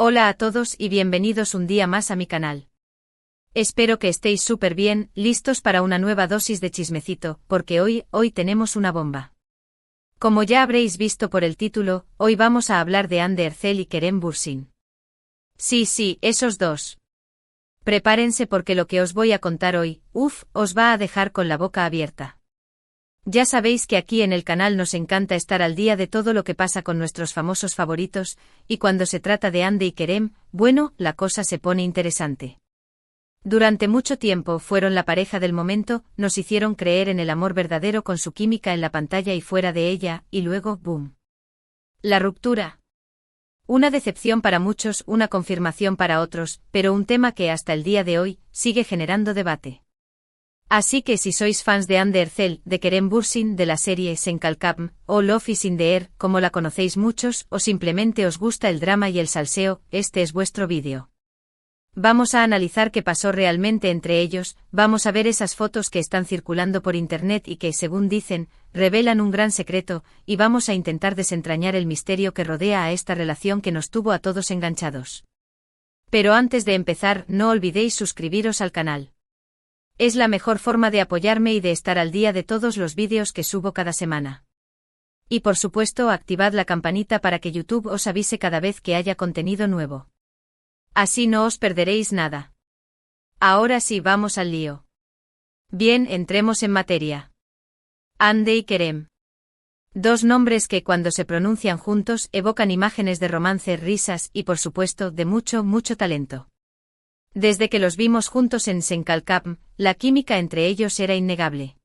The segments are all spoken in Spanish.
Hola a todos y bienvenidos un día más a mi canal. Espero que estéis súper bien, listos para una nueva dosis de chismecito, porque hoy tenemos una bomba. Como ya habréis visto por el título, hoy vamos a hablar de Hande Erçel y Kerem Bürsin. Sí, esos dos. Prepárense porque lo que os voy a contar hoy, os va a dejar con la boca abierta. Ya sabéis que aquí en el canal nos encanta estar al día de todo lo que pasa con nuestros famosos favoritos, y cuando se trata de Hande y Kerem, bueno, la cosa se pone interesante. Durante mucho tiempo fueron la pareja del momento, nos hicieron creer en el amor verdadero con su química en la pantalla y fuera de ella, y luego, ¡boom! La ruptura. Una decepción para muchos, una confirmación para otros, pero un tema que hasta el día de hoy sigue generando debate. Así que si sois fans de Hande Erçel, de Kerem Bürsin, de la serie Sen Kalkam, o Love is in the Air, como la conocéis muchos, o simplemente os gusta el drama y el salseo, este es vuestro vídeo. Vamos a analizar qué pasó realmente entre ellos, vamos a ver esas fotos que están circulando por internet y que, según dicen, revelan un gran secreto, y vamos a intentar desentrañar el misterio que rodea a esta relación que nos tuvo a todos enganchados. Pero antes de empezar, no olvidéis suscribiros al canal. Es la mejor forma de apoyarme y de estar al día de todos los vídeos que subo cada semana. Y por supuesto, activad la campanita para que YouTube os avise cada vez que haya contenido nuevo. Así no os perderéis nada. Ahora sí, vamos al lío. Bien, entremos en materia. Hande y Kerem. Dos nombres que cuando se pronuncian juntos evocan imágenes de romance, risas y por supuesto de mucho talento. Desde que los vimos juntos en Sen Kalkam, la química entre ellos era innegable.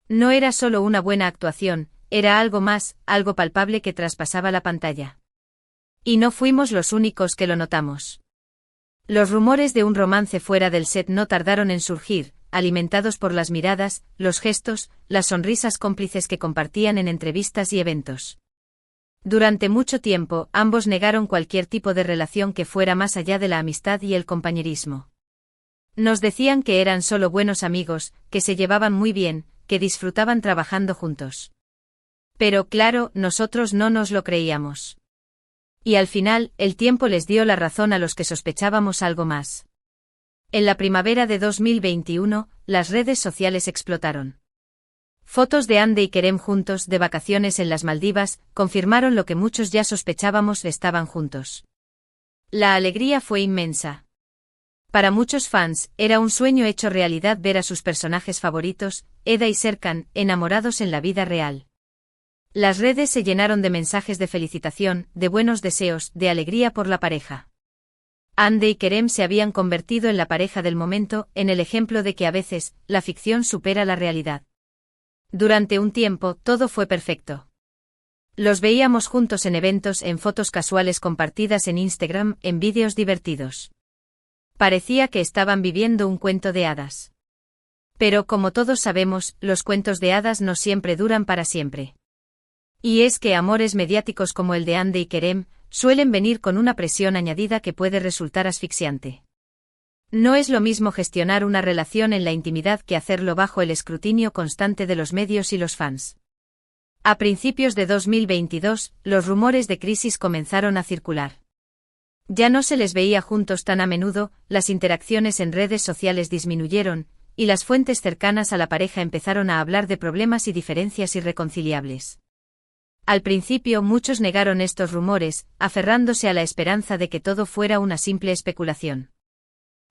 No era solo una buena actuación, era algo más, algo palpable que traspasaba la pantalla. Y no fuimos los únicos que lo notamos. Los rumores de un romance fuera del set no tardaron en surgir, alimentados por las miradas, los gestos, las sonrisas cómplices que compartían en entrevistas y eventos. Durante mucho tiempo, ambos negaron cualquier tipo de relación que fuera más allá de la amistad y el compañerismo. Nos decían que eran solo buenos amigos, que se llevaban muy bien, que disfrutaban trabajando juntos. Pero claro, nosotros no nos lo creíamos. Y al final, el tiempo les dio la razón a los que sospechábamos algo más. En la primavera de 2021, las redes sociales explotaron. Fotos de Hande y Kerem juntos de vacaciones en las Maldivas confirmaron lo que muchos ya sospechábamos, estaban juntos. La alegría fue inmensa. Para muchos fans, era un sueño hecho realidad ver a sus personajes favoritos, Eda y Serkan, enamorados en la vida real. Las redes se llenaron de mensajes de felicitación, de buenos deseos, de alegría por la pareja. Hande y Kerem se habían convertido en la pareja del momento, en el ejemplo de que a veces, la ficción supera la realidad. Durante un tiempo, todo fue perfecto. Los veíamos juntos en eventos, en fotos casuales compartidas en Instagram, en vídeos divertidos. Parecía que estaban viviendo un cuento de hadas. Pero como todos sabemos, los cuentos de hadas no siempre duran para siempre. Y es que amores mediáticos como el de Hande y Kerem, suelen venir con una presión añadida que puede resultar asfixiante. No es lo mismo gestionar una relación en la intimidad que hacerlo bajo el escrutinio constante de los medios y los fans. A principios de 2022, los rumores de crisis comenzaron a circular. Ya no se les veía juntos tan a menudo, las interacciones en redes sociales disminuyeron, y las fuentes cercanas a la pareja empezaron a hablar de problemas y diferencias irreconciliables. Al principio muchos negaron estos rumores, aferrándose a la esperanza de que todo fuera una simple especulación.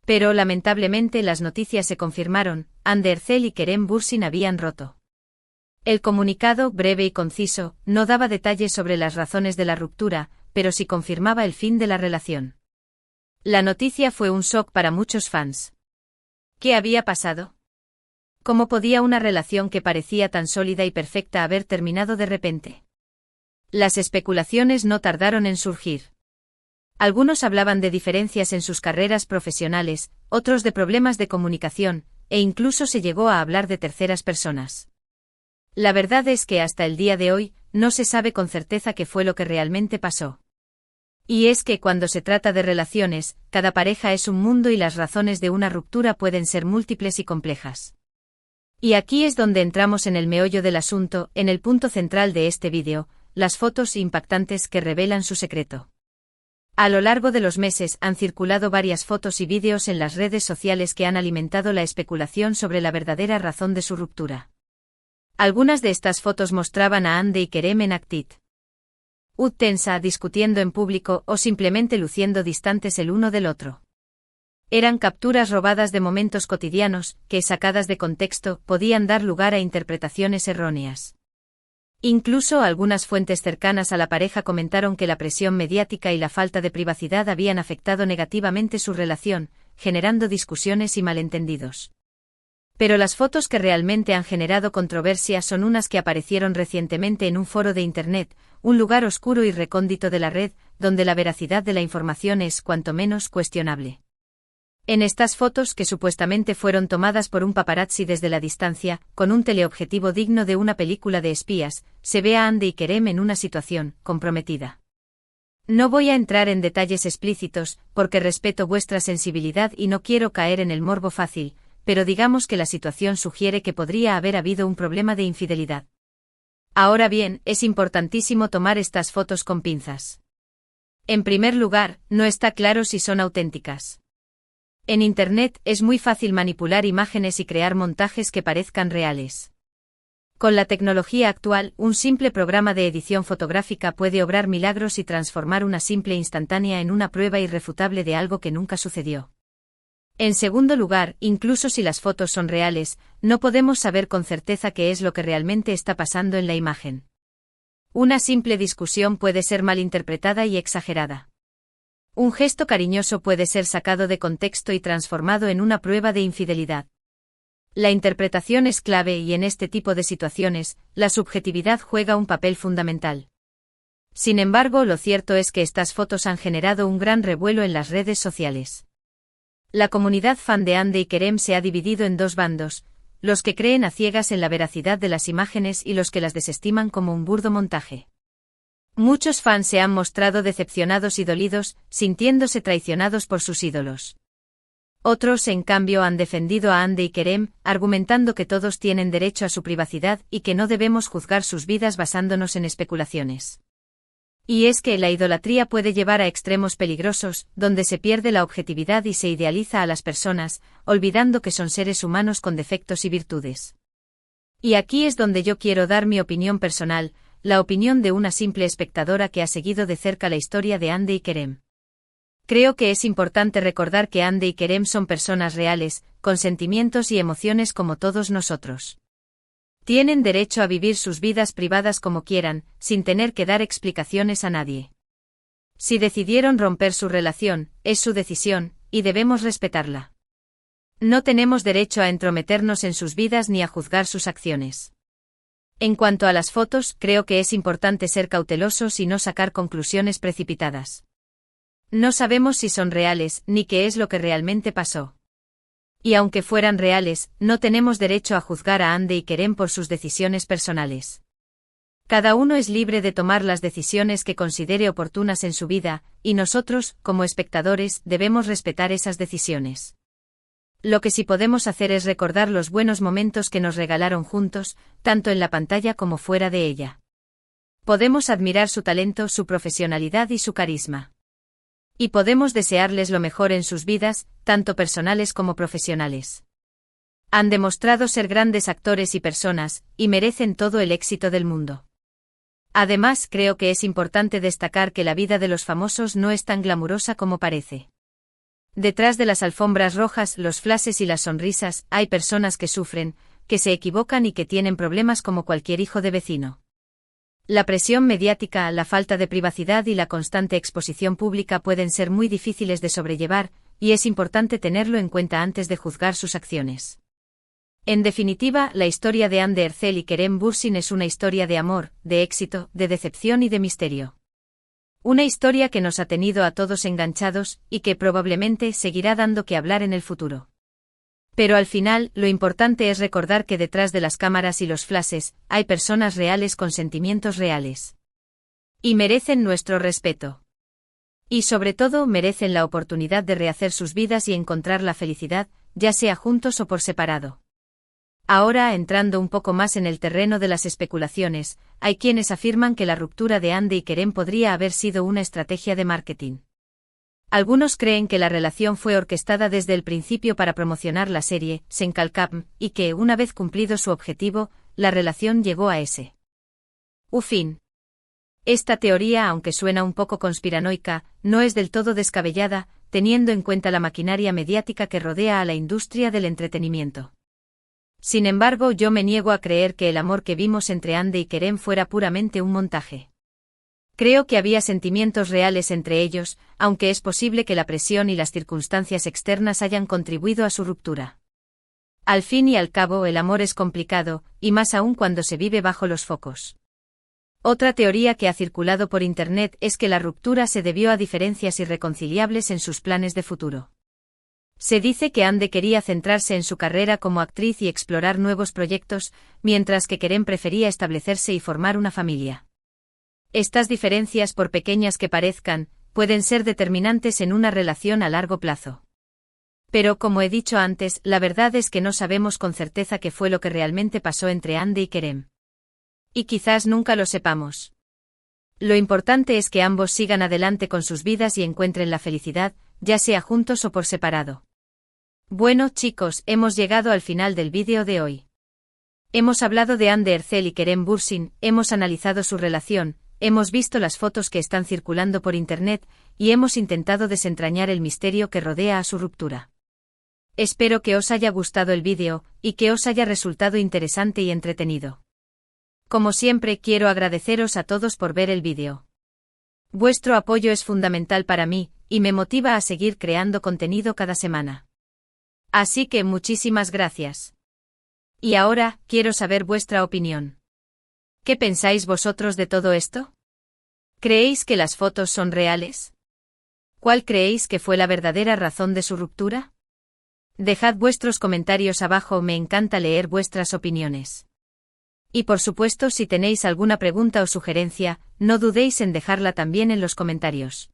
Pero lamentablemente las noticias se confirmaron, Hande Erçel y Kerem Bürsin habían roto. El comunicado, breve y conciso, no daba detalles sobre las razones de la ruptura, pero sí confirmaba el fin de la relación. La noticia fue un shock para muchos fans. ¿Qué había pasado? ¿Cómo podía una relación que parecía tan sólida y perfecta haber terminado de repente? Las especulaciones no tardaron en surgir. Algunos hablaban de diferencias en sus carreras profesionales, otros de problemas de comunicación, e incluso se llegó a hablar de terceras personas. La verdad es que hasta el día de hoy, no se sabe con certeza qué fue lo que realmente pasó. Y es que cuando se trata de relaciones, cada pareja es un mundo y las razones de una ruptura pueden ser múltiples y complejas. Y aquí es donde entramos en el meollo del asunto, en el punto central de este vídeo, las fotos impactantes que revelan su secreto. A lo largo de los meses han circulado varias fotos y vídeos en las redes sociales que han alimentado la especulación sobre la verdadera razón de su ruptura. Algunas de estas fotos mostraban a Hande y Kerem en actitud tensa, discutiendo en público o simplemente luciendo distantes el uno del otro. Eran capturas robadas de momentos cotidianos, que, sacadas de contexto, podían dar lugar a interpretaciones erróneas. Incluso algunas fuentes cercanas a la pareja comentaron que la presión mediática y la falta de privacidad habían afectado negativamente su relación, generando discusiones y malentendidos. Pero las fotos que realmente han generado controversia son unas que aparecieron recientemente en un foro de Internet, un lugar oscuro y recóndito de la red, donde la veracidad de la información es cuanto menos cuestionable. En estas fotos, que supuestamente fueron tomadas por un paparazzi desde la distancia, con un teleobjetivo digno de una película de espías, se ve a Hande y Kerem en una situación comprometida. No voy a entrar en detalles explícitos, porque respeto vuestra sensibilidad y no quiero caer en el morbo fácil, pero digamos que la situación sugiere que podría haber habido un problema de infidelidad. Ahora bien, es importantísimo tomar estas fotos con pinzas. En primer lugar, no está claro si son auténticas. En Internet es muy fácil manipular imágenes y crear montajes que parezcan reales. Con la tecnología actual, un simple programa de edición fotográfica puede obrar milagros y transformar una simple instantánea en una prueba irrefutable de algo que nunca sucedió. En segundo lugar, incluso si las fotos son reales, no podemos saber con certeza qué es lo que realmente está pasando en la imagen. Una simple discusión puede ser malinterpretada y exagerada. Un gesto cariñoso puede ser sacado de contexto y transformado en una prueba de infidelidad. La interpretación es clave y en este tipo de situaciones, la subjetividad juega un papel fundamental. Sin embargo, lo cierto es que estas fotos han generado un gran revuelo en las redes sociales. La comunidad fan de Hande y Kerem se ha dividido en dos bandos, los que creen a ciegas en la veracidad de las imágenes y los que las desestiman como un burdo montaje. Muchos fans se han mostrado decepcionados y dolidos, sintiéndose traicionados por sus ídolos. Otros, en cambio, han defendido a Hande y Kerem, argumentando que todos tienen derecho a su privacidad y que no debemos juzgar sus vidas basándonos en especulaciones. Y es que la idolatría puede llevar a extremos peligrosos, donde se pierde la objetividad y se idealiza a las personas, olvidando que son seres humanos con defectos y virtudes. Y aquí es donde yo quiero dar mi opinión personal, la opinión de una simple espectadora que ha seguido de cerca la historia de Hande y Kerem. Creo que es importante recordar que Hande y Kerem son personas reales, con sentimientos y emociones como todos nosotros. Tienen derecho a vivir sus vidas privadas como quieran, sin tener que dar explicaciones a nadie. Si decidieron romper su relación, es su decisión, y debemos respetarla. No tenemos derecho a entrometernos en sus vidas ni a juzgar sus acciones. En cuanto a las fotos, creo que es importante ser cautelosos y no sacar conclusiones precipitadas. No sabemos si son reales, ni qué es lo que realmente pasó. Y aunque fueran reales, no tenemos derecho a juzgar a Hande y Kerem por sus decisiones personales. Cada uno es libre de tomar las decisiones que considere oportunas en su vida, y nosotros, como espectadores, debemos respetar esas decisiones. Lo que sí podemos hacer es recordar los buenos momentos que nos regalaron juntos, tanto en la pantalla como fuera de ella. Podemos admirar su talento, su profesionalidad y su carisma. Y podemos desearles lo mejor en sus vidas, tanto personales como profesionales. Han demostrado ser grandes actores y personas, y merecen todo el éxito del mundo. Además, creo que es importante destacar que la vida de los famosos no es tan glamurosa como parece. Detrás de las alfombras rojas, los flashes y las sonrisas, hay personas que sufren, que se equivocan y que tienen problemas como cualquier hijo de vecino. La presión mediática, la falta de privacidad y la constante exposición pública pueden ser muy difíciles de sobrellevar, y es importante tenerlo en cuenta antes de juzgar sus acciones. En definitiva, la historia de Hande Erçel y Kerem Bürsin es una historia de amor, de éxito, de decepción y de misterio. Una historia que nos ha tenido a todos enganchados, y que probablemente seguirá dando que hablar en el futuro. Pero al final, lo importante es recordar que detrás de las cámaras y los flashes, hay personas reales con sentimientos reales. Y merecen nuestro respeto. Y sobre todo merecen la oportunidad de rehacer sus vidas y encontrar la felicidad, ya sea juntos o por separado. Ahora, entrando un poco más en el terreno de las especulaciones, hay quienes afirman que la ruptura de Hande y Kerem podría haber sido una estrategia de marketing. Algunos creen que la relación fue orquestada desde el principio para promocionar la serie, Senkalkam, y que, una vez cumplido su objetivo, la relación llegó a ese fin. Esta teoría, aunque suena un poco conspiranoica, no es del todo descabellada, teniendo en cuenta la maquinaria mediática que rodea a la industria del entretenimiento. Sin embargo, yo me niego a creer que el amor que vimos entre Ande y Kerem fuera puramente un montaje. Creo que había sentimientos reales entre ellos, aunque es posible que la presión y las circunstancias externas hayan contribuido a su ruptura. Al fin y al cabo, el amor es complicado, y más aún cuando se vive bajo los focos. Otra teoría que ha circulado por Internet es que la ruptura se debió a diferencias irreconciliables en sus planes de futuro. Se dice que Ande quería centrarse en su carrera como actriz y explorar nuevos proyectos, mientras que Kerem prefería establecerse y formar una familia. Estas diferencias, por pequeñas que parezcan, pueden ser determinantes en una relación a largo plazo. Pero como he dicho antes, la verdad es que no sabemos con certeza qué fue lo que realmente pasó entre Ande y Kerem. Y quizás nunca lo sepamos. Lo importante es que ambos sigan adelante con sus vidas y encuentren la felicidad, ya sea juntos o por separado. Bueno chicos, hemos llegado al final del vídeo de hoy. Hemos hablado de Ande Erçel y Kerem Bürsin, hemos analizado su relación, hemos visto las fotos que están circulando por Internet, y hemos intentado desentrañar el misterio que rodea a su ruptura. Espero que os haya gustado el vídeo, y que os haya resultado interesante y entretenido. Como siempre, quiero agradeceros a todos por ver el vídeo. Vuestro apoyo es fundamental para mí, y me motiva a seguir creando contenido cada semana. Así que muchísimas gracias. Y ahora, quiero saber vuestra opinión. ¿Qué pensáis vosotros de todo esto? ¿Creéis que las fotos son reales? ¿Cuál creéis que fue la verdadera razón de su ruptura? Dejad vuestros comentarios abajo, me encanta leer vuestras opiniones. Y por supuesto, si tenéis alguna pregunta o sugerencia, no dudéis en dejarla también en los comentarios.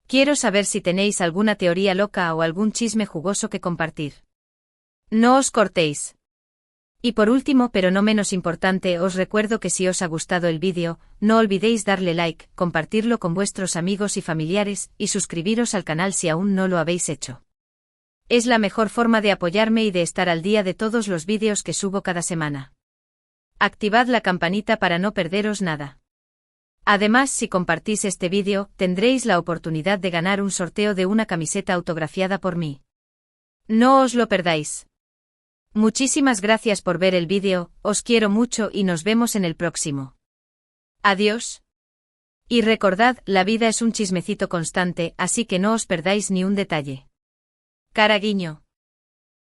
Quiero saber si tenéis alguna teoría loca o algún chisme jugoso que compartir. No os cortéis. Y por último, pero no menos importante, os recuerdo que si os ha gustado el vídeo, no olvidéis darle like, compartirlo con vuestros amigos y familiares, y suscribiros al canal si aún no lo habéis hecho. Es la mejor forma de apoyarme y de estar al día de todos los vídeos que subo cada semana. Activad la campanita para no perderos nada. Además, si compartís este vídeo, tendréis la oportunidad de ganar un sorteo de una camiseta autografiada por mí. No os lo perdáis. Muchísimas gracias por ver el vídeo, os quiero mucho y nos vemos en el próximo. Adiós. Y recordad, la vida es un chismecito constante, así que no os perdáis ni un detalle. Cara guiño.